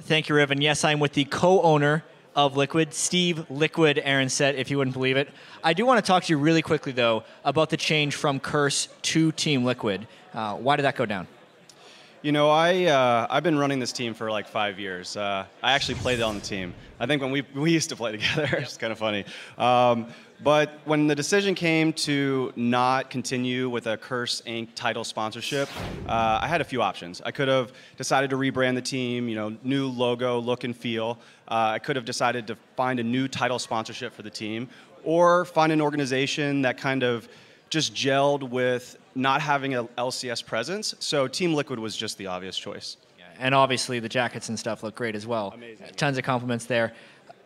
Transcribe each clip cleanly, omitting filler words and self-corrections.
Thank you, Riv. And yes, I'm with the co-owner of Liquid, Steve Liquid Aronset, if you wouldn't believe it. I do want to talk to you really quickly, though, about the change from Curse to Team Liquid. Why did that go down? You know, I've been running this team for like 5 years. I actually played on the team. I think when we used to play together, it's kind of funny. But when the decision came to not continue with a Curse Inc. title sponsorship, I had a few options. I could have decided to rebrand the team, you know, new logo, look and feel. I could have decided to find a new title sponsorship for the team, or find an organization that kind of just gelled with not having an LCS presence. So Team Liquid was just the obvious choice. Yeah, and obviously the jackets and stuff look great as well. Amazing. Tons of compliments there.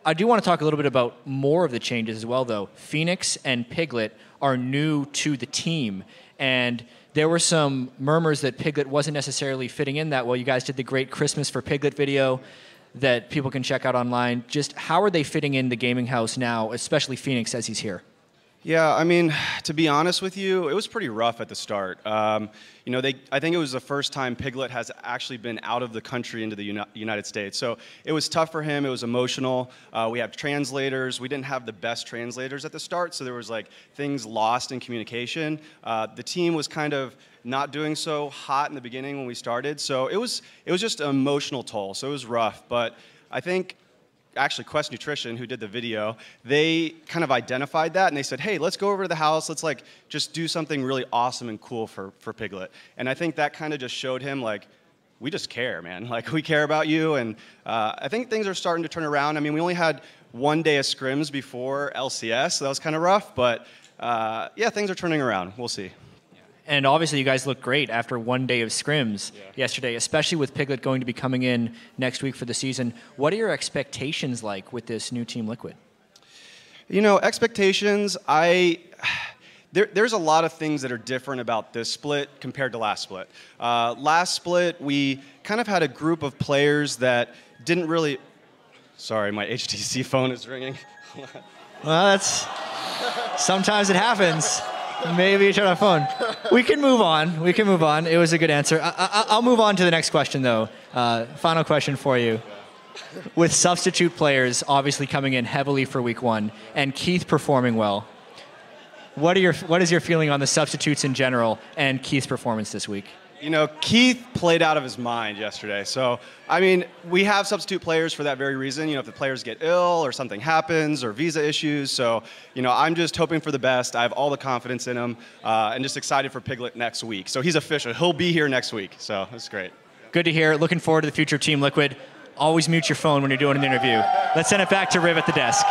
I do want to talk a little bit about more of the changes as well, though. Phoenix and Piglet are new to the team, and there were some murmurs that Piglet wasn't necessarily fitting in that well. You guys did the great Christmas for Piglet video that people can check out online. Just how are they fitting in the gaming house now, especially Phoenix as he's here? Yeah, I mean, to be honest with you, it was pretty rough at the start. You know, I think it was the first time Piglet has actually been out of the country into the United States. So it was tough for him. It was emotional. We have translators. We didn't have the best translators at the start, so there was like things lost in communication. The team was kind of not doing so hot in the beginning when we started. So it was just an emotional toll. So it was rough. But I think actually Quest Nutrition, who did the video, they kind of identified that and they said, hey, let's go over to the house, let's like just do something really awesome and cool for Piglet. And I think that kind of just showed him like, we just care, man. Like, we care about you. And I think things are starting to turn around. I mean, we only had 1 day of scrims before LCS, so that was kind of rough, but yeah, things are turning around. We'll see. And obviously, you guys look great after 1 day of scrims yesterday, especially with Piglet going to be coming in next week for the season. What are your expectations like with this new Team Liquid? You know, expectations, there's a lot of things that are different about this split compared to last split. Last split, we kind of had a group of players that didn't really... Sorry, my HTC phone is ringing. Well, that's... Sometimes it happens. Maybe you turn on phone. We can move on. We can move on. It was a good answer. I'll move on to the next question, though. Final question for you. With substitute players obviously coming in heavily for week 1 and Keith performing well, what is your feeling on the substitutes in general and Keith's performance this week? You know, Keith played out of his mind yesterday. So, I mean, we have substitute players for that very reason. You know, if the players get ill or something happens or visa issues. So, you know, I'm just hoping for the best. I have all the confidence in him and just excited for Piglet next week. So he's official. He'll be here next week. So that's great. Good to hear. Looking forward to the future of Team Liquid. Always mute your phone when you're doing an interview. Let's send it back to Riv at the desk.